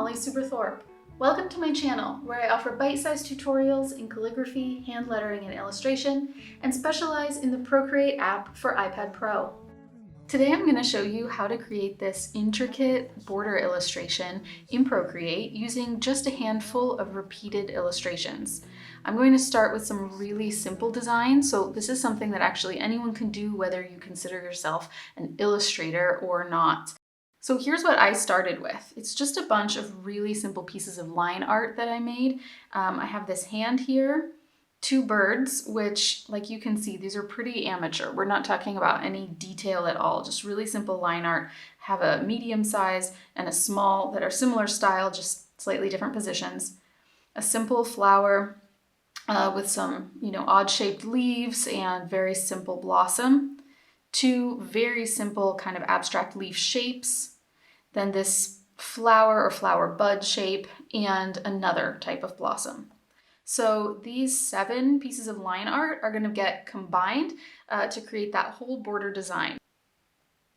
Molly Superthorpe. Welcome to my channel, where I offer bite-sized tutorials in calligraphy, hand lettering, and illustration, and specialize in the Procreate app for iPad Pro. Today I'm going to show you how to create this intricate border illustration in Procreate using just a handful of repeated illustrations. I'm going to start with some really simple designs, so this is something that actually anyone can do, whether you consider yourself an illustrator or not. So here's what I started with. It's just a bunch of really simple pieces of line art that I made. I have this hand here, two birds, which, like you can see, these are pretty amateur. We're not talking about any detail at all, just really simple line art. Have a medium size and a small that are similar style, just slightly different positions. A simple flower with some, odd-shaped leaves and very simple blossom. Two very simple kind of abstract leaf shapes, then this flower or flower bud shape, and another type of blossom. So these 7 pieces of line art are going to get combined to create that whole border design.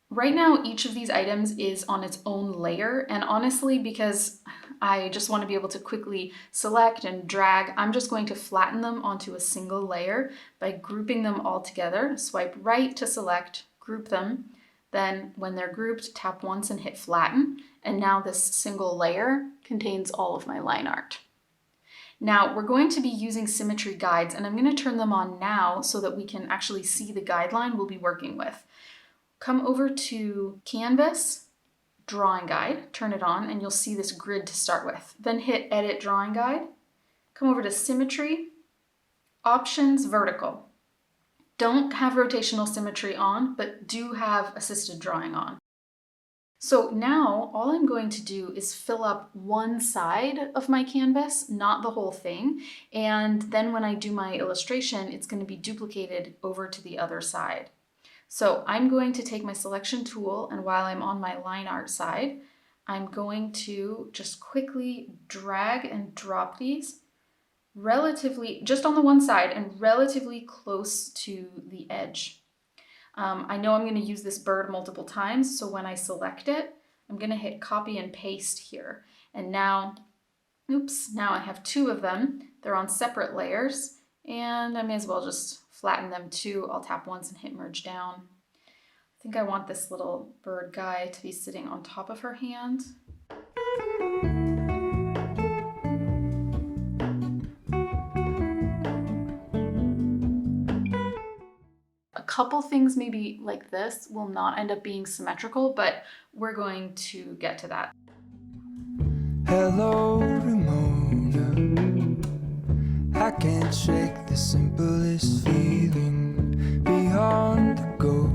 Right now, each of these items is on its own layer, and honestly, because I just want to be able to quickly select and drag, I'm just going to flatten them onto a single layer by grouping them all together. Swipe right to select, group them, then when they're grouped, tap once and hit flatten, and now this single layer contains all of my line art. Now we're going to be using symmetry guides, and I'm going to turn them on now so that we can actually see the guideline we'll be working with. Come over to Canvas, Drawing Guide, turn it on, and you'll see this grid to start with. Then hit Edit Drawing Guide, come over to Symmetry, Options, Vertical. Don't have rotational symmetry on, but do have assisted drawing on. So now all I'm going to do is fill up one side of my canvas, not the whole thing. And then when I do my illustration, it's going to be duplicated over to the other side. So I'm going to take my selection tool, and while I'm on my line art side, I'm going to just quickly drag and drop these relatively, just on the one side and relatively close to the edge. I know I'm going to use this bird multiple times, so when I select it, I'm going to hit copy and paste here. And now, now I have 2 of them. They're on separate layers, and I may as well just flatten them too. I'll tap once and hit merge down. I think I want this little bird guy to be sitting on top of her hand. A couple things maybe like this will not end up being symmetrical, but we're going to get to that. Hello, Ramona. I can't shake the simplest feeling beyond the ghost.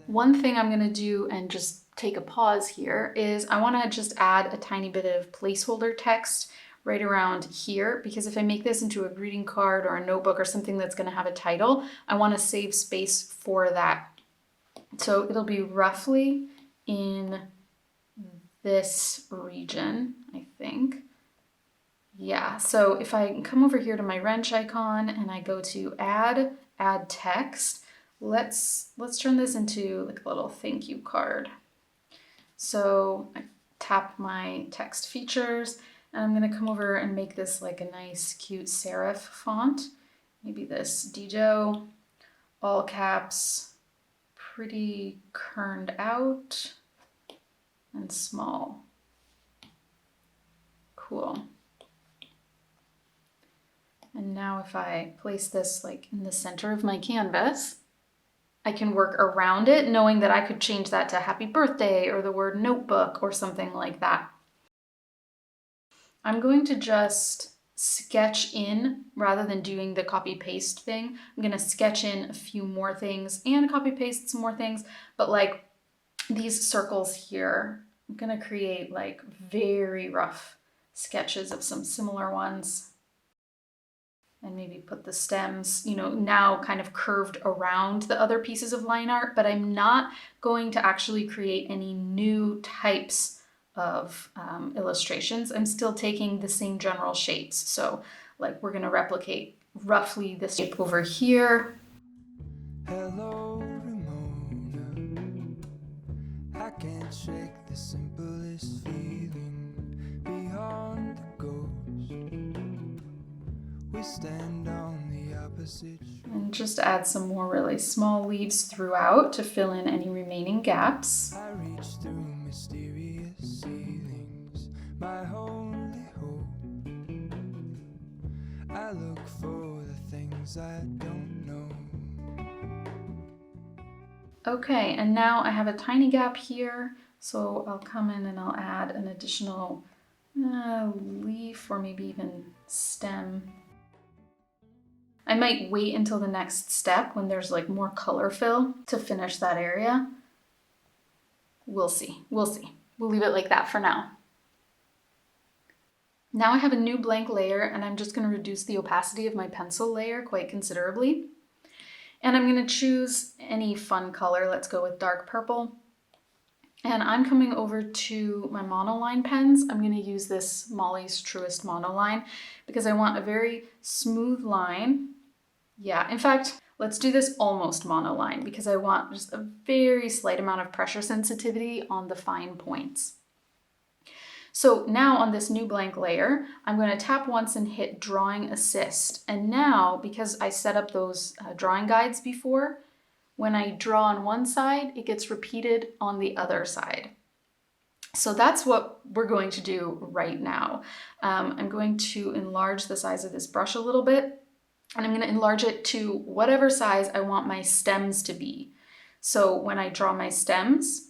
One thing I'm going to do, and just take a pause here, is I want to just add a tiny bit of placeholder text right around here, because if I make this into a greeting card or a notebook or something that's going to have a title, I want to save space for that. So it'll be roughly in this region, I think. Yeah, so if I come over here to my wrench icon and I go to add text, let's turn this into like a little thank you card. So I tap my text features, and I'm going to come over and make this like a nice cute serif font. Maybe this Dido, all caps, pretty kerned out, and small. Cool. And now if I place this like in the center of my canvas, I can work around it, knowing that I could change that to happy birthday or the word notebook or something like that. I'm going to just sketch in, rather than doing the copy paste thing, I'm going to sketch in a few more things and copy paste some more things, but like these circles here, I'm going to create like very rough sketches of some similar ones. And maybe put the stems, now kind of curved around the other pieces of line art, but I'm not going to actually create any new types of illustrations. I'm still taking the same general shapes. So like we're going to replicate roughly this shape over here. Hello, Ramona. I can't shake the simplest feeling beyond a ghost. We stand on the opposite shore. And just add some more really small leaves throughout to fill in any remaining gaps. I reach through mysterious ceilings, my only hope. I look for the things I don't know. Okay, and now I have a tiny gap here, so I'll come in and I'll add an additional leaf or maybe even stem. I might wait until the next step when there's like more color fill to finish that area. We'll see. We'll leave it like that for now. Now I have a new blank layer and I'm just going to reduce the opacity of my pencil layer quite considerably. And I'm going to choose any fun color. Let's go with dark purple. And I'm coming over to my monoline pens. I'm going to use this Molly's Truest monoline because I want a very smooth line. Yeah, in fact, let's do this almost monoline because I want just a very slight amount of pressure sensitivity on the fine points. So now on this new blank layer, I'm going to tap once and hit Drawing Assist. And now, because I set up those drawing guides before, when I draw on one side, it gets repeated on the other side. So that's what we're going to do right now. I'm going to enlarge the size of this brush a little bit, and I'm going to enlarge it to whatever size I want my stems to be. So when I draw my stems,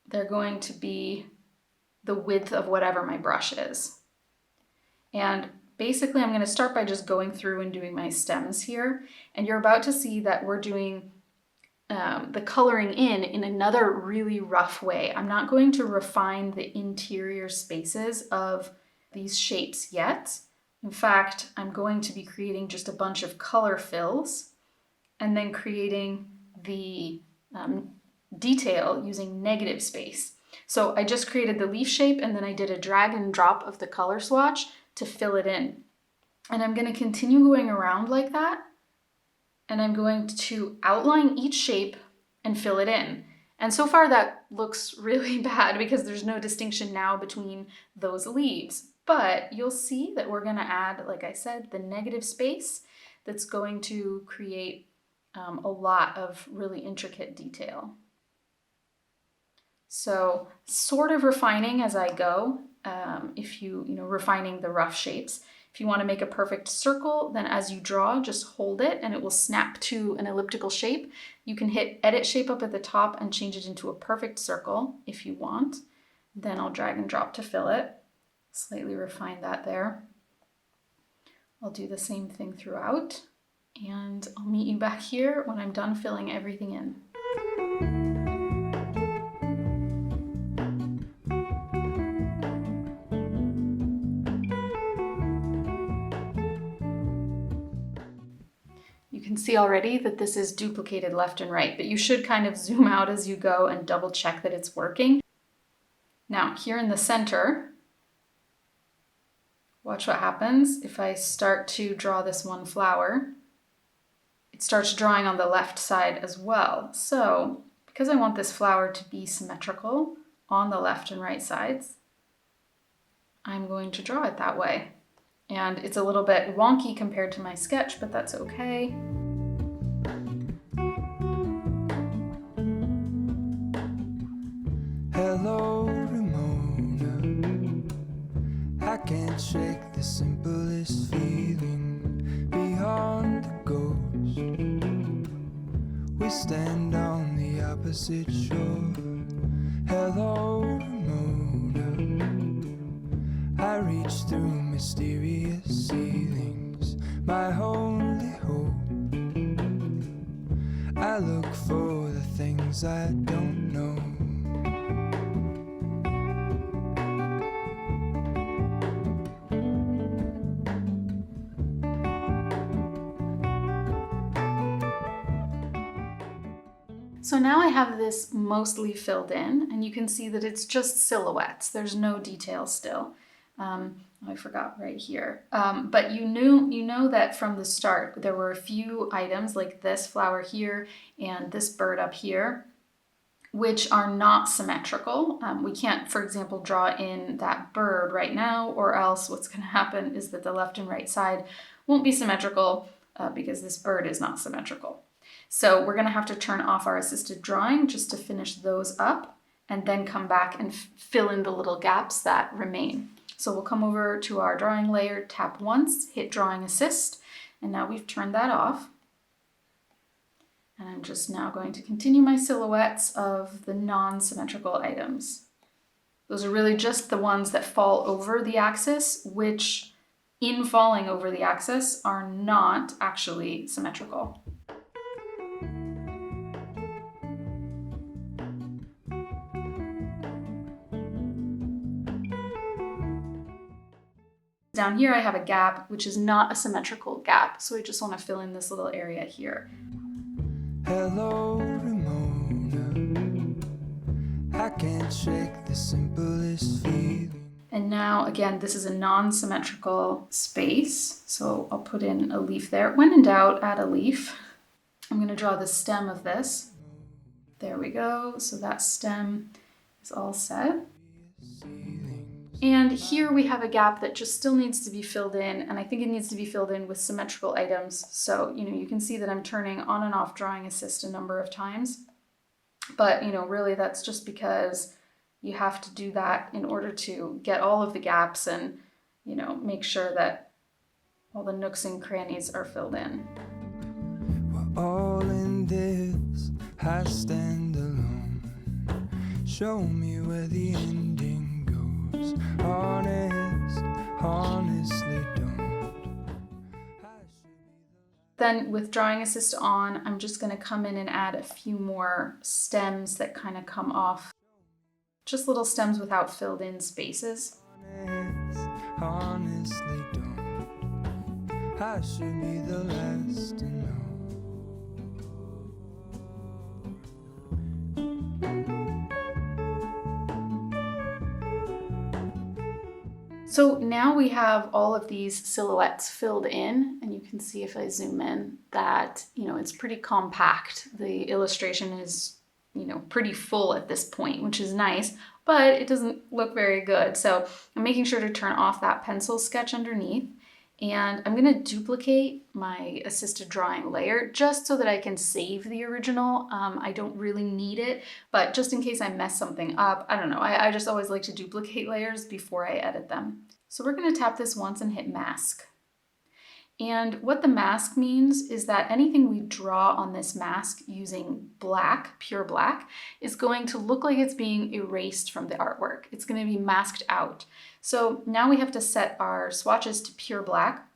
they're going to be the width of whatever my brush is. And basically I'm going to start by just going through and doing my stems here. And you're about to see that we're doing the coloring in another really rough way. I'm not going to refine the interior spaces of these shapes yet. In fact, I'm going to be creating just a bunch of color fills and then creating the detail using negative space. So I just created the leaf shape and then I did a drag and drop of the color swatch to fill it in. And I'm going to continue going around like that. And I'm going to outline each shape and fill it in. And so far that looks really bad because there's no distinction now between those leaves. But you'll see that we're going to add, like I said, the negative space that's going to create a lot of really intricate detail. So sort of refining as I go, if you refining the rough shapes. If you want to make a perfect circle, then as you draw, just hold it and it will snap to an elliptical shape. You can hit Edit Shape up at the top and change it into a perfect circle if you want. Then I'll drag and drop to fill it. Slightly refine that there. I'll do the same thing throughout, and I'll meet you back here when I'm done filling everything in. You can see already that this is duplicated left and right, but you should kind of zoom out as you go and double check that it's working. Now here in the center, watch what happens if I start to draw this one flower. It starts drawing on the left side as well. So because I want this flower to be symmetrical on the left and right sides, I'm going to draw it that way. And it's a little bit wonky compared to my sketch, but that's okay. Hello, Ramona. I can't shake the simplest feeling beyond a ghost. We stand on the opposite shore. Hello, Ramona. I reach through mysterious ceilings, my only hope. I look for the things I don't know. So now I have this mostly filled in, and you can see that it's just silhouettes. There's no detail still. I forgot right here. But you know that from the start there were a few items like this flower here and this bird up here which are not symmetrical. We can't, for example, draw in that bird right now, or else what's going to happen is that the left and right side won't be symmetrical because this bird is not symmetrical. So we're going to have to turn off our assisted drawing just to finish those up and then come back and fill in the little gaps that remain. So we'll come over to our drawing layer, tap once, hit drawing assist, and now we've turned that off. And I'm just now going to continue my silhouettes of the non-symmetrical items. Those are really just the ones that fall over the axis, which in falling over the axis are not actually symmetrical. Down here I have a gap, which is not a symmetrical gap, so I just want to fill in this little area here. Hello, Ramona. I can't shake the simplest feeling. And now, again, this is a non-symmetrical space, so I'll put in a leaf there. When in doubt, add a leaf. I'm going to draw the stem of this. There we go. So that stem is all set. And here we have a gap that just still needs to be filled in, and I think it needs to be filled in with symmetrical items. So, you can see that I'm turning on and off drawing assist a number of times. But, really that's just because you have to do that in order to get all of the gaps and, make sure that all the nooks and crannies are filled in. We're all in this, I stand alone. Show me where the ending goes. Honestly don't. Then with drawing assist on, I'm just going to come in and add a few more stems that kind of come off. Just little stems without filled in spaces. Honestly don't. I should be the last to know. So now we have all of these silhouettes filled in, and you can see if I zoom in that, it's pretty compact. The illustration is, pretty full at this point, which is nice, but it doesn't look very good. So I'm making sure to turn off that pencil sketch underneath, and I'm going to duplicate my assisted drawing layer just so that I can save the original. I don't really need it, but just in case I mess something up, I don't know. I just always like to duplicate layers before I edit them. So we're going to tap this once and hit mask. And what the mask means is that anything we draw on this mask using black, pure black, is going to look like it's being erased from the artwork. It's going to be masked out. So now we have to set our swatches to pure black.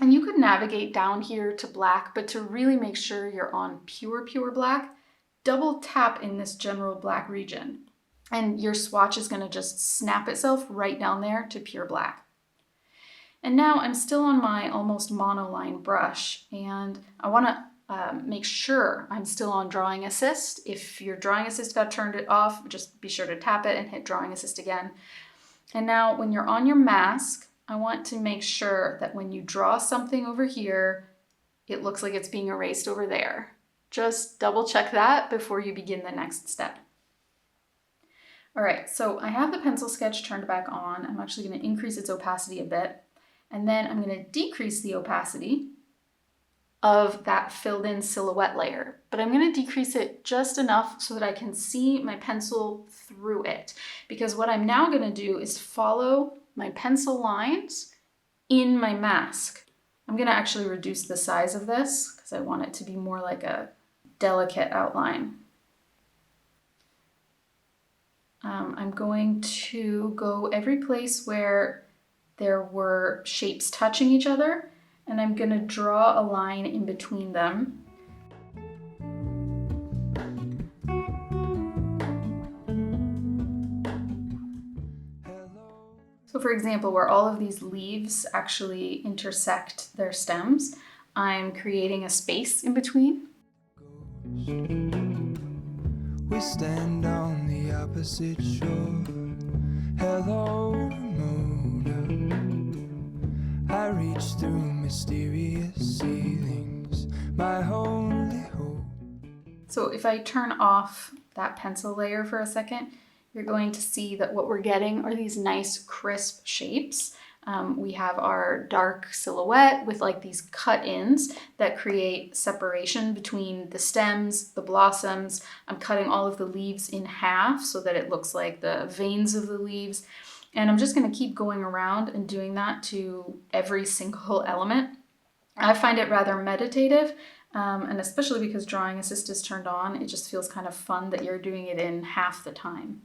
And you could navigate down here to black, but to really make sure you're on pure black, double tap in this general black region. And your swatch is going to just snap itself right down there to pure black. And now I'm still on my almost monoline brush, and I want to make sure I'm still on drawing assist. If your drawing assist got turned off, just be sure to tap it and hit drawing assist again. And now when you're on your mask, I want to make sure that when you draw something over here, it looks like it's being erased over there. Just double check that before you begin the next step. All right, so I have the pencil sketch turned back on. I'm actually going to increase its opacity a bit. And then I'm going to decrease the opacity of that filled in silhouette layer. But I'm going to decrease it just enough so that I can see my pencil through it. Because what I'm now going to do is follow my pencil lines in my mask. I'm going to actually reduce the size of this because I want it to be more like a delicate outline. I'm going to go every place where there were shapes touching each other, and I'm going to draw a line in between them. So for example, where all of these leaves actually intersect their stems, I'm creating a space in between. We stand on the opposite shore. Hello, Ramona. I reach through mysterious ceilings, my only hope. So if I turn off that pencil layer for a second, you're going to see that what we're getting are these nice crisp shapes. We have our dark silhouette with like these cut-ins that create separation between the stems, the blossoms. I'm cutting all of the leaves in half so that it looks like the veins of the leaves. And I'm just going to keep going around and doing that to every single element. I find it rather meditative, and especially because Drawing Assist is turned on, it just feels kind of fun that you're doing it in half the time.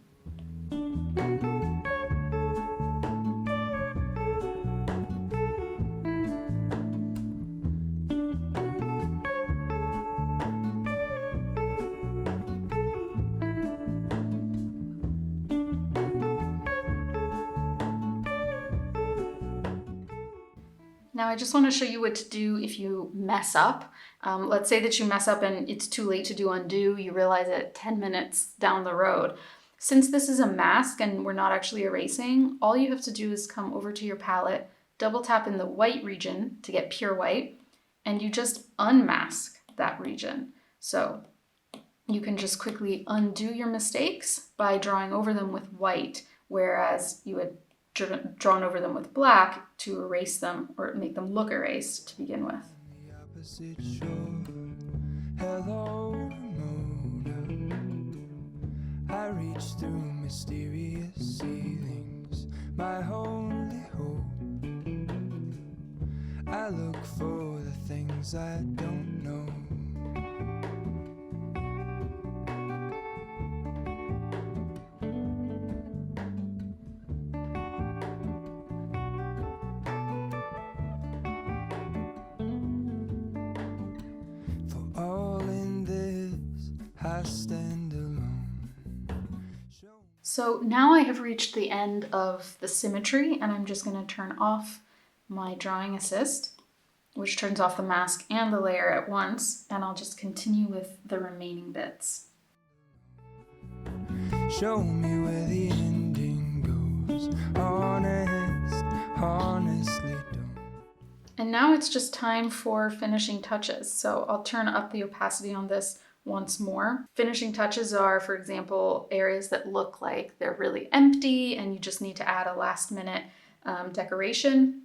Now I just want to show you what to do if you mess up. Let's say that you mess up and it's too late to do undo, you realize it 10 minutes down the road. Since this is a mask and we're not actually erasing, all you have to do is come over to your palette, double tap in the white region to get pure white, and you just unmask that region. So you can just quickly undo your mistakes by drawing over them with white, whereas you had drawn over them with black to erase them or make them look erased to begin with. The opposite shore, hello, motor. I reach through mysterious ceilings, my only hope. I look for the things I don't know. I stand alone. So now I have reached the end of the symmetry, and I'm just going to turn off my Drawing Assist, which turns off the mask and the layer at once, and I'll just continue with the remaining bits. Show me where the ending goes. Honestly don't. And now it's just time for finishing touches. So I'll turn up the opacity on this once more. Finishing touches are, for example, areas that look like they're really empty and you just need to add a last minute decoration,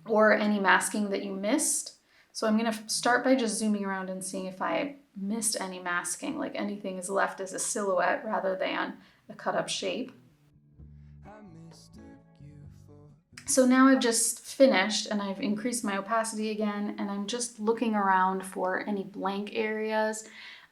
or any masking that you missed. So I'm going to start by just zooming around and seeing if I missed any masking, like anything is left as a silhouette rather than a cut up shape. So now I've just finished and I've increased my opacity again, and I'm just looking around for any blank areas.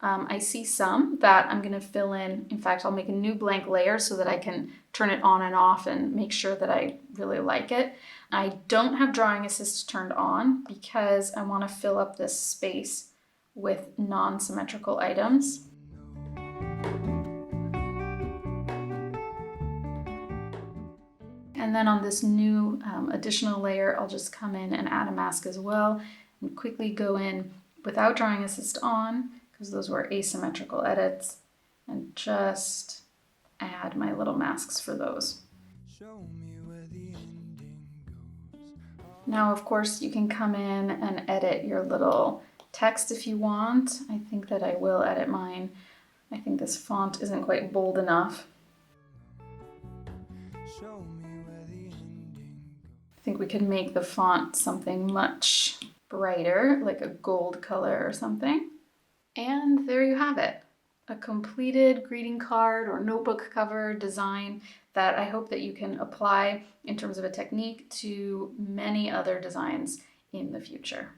I see some that I'm going to fill in. In fact, I'll make a new blank layer so that I can turn it on and off and make sure that I really like it. I don't have Drawing Assist turned on because I want to fill up this space with non-symmetrical items. And then on this new additional layer, I'll just come in and add a mask as well and quickly go in without Drawing Assist on, because those were asymmetrical edits, and just add my little masks for those. Show me where the ending goes. Now, of course, you can come in and edit your little text if you want. I think that I will edit mine. I think this font isn't quite bold enough. Show me where the ending goes. I think we could make the font something much brighter, like a gold color or something. And there you have it, a completed greeting card or notebook cover design that I hope that you can apply in terms of a technique to many other designs in the future.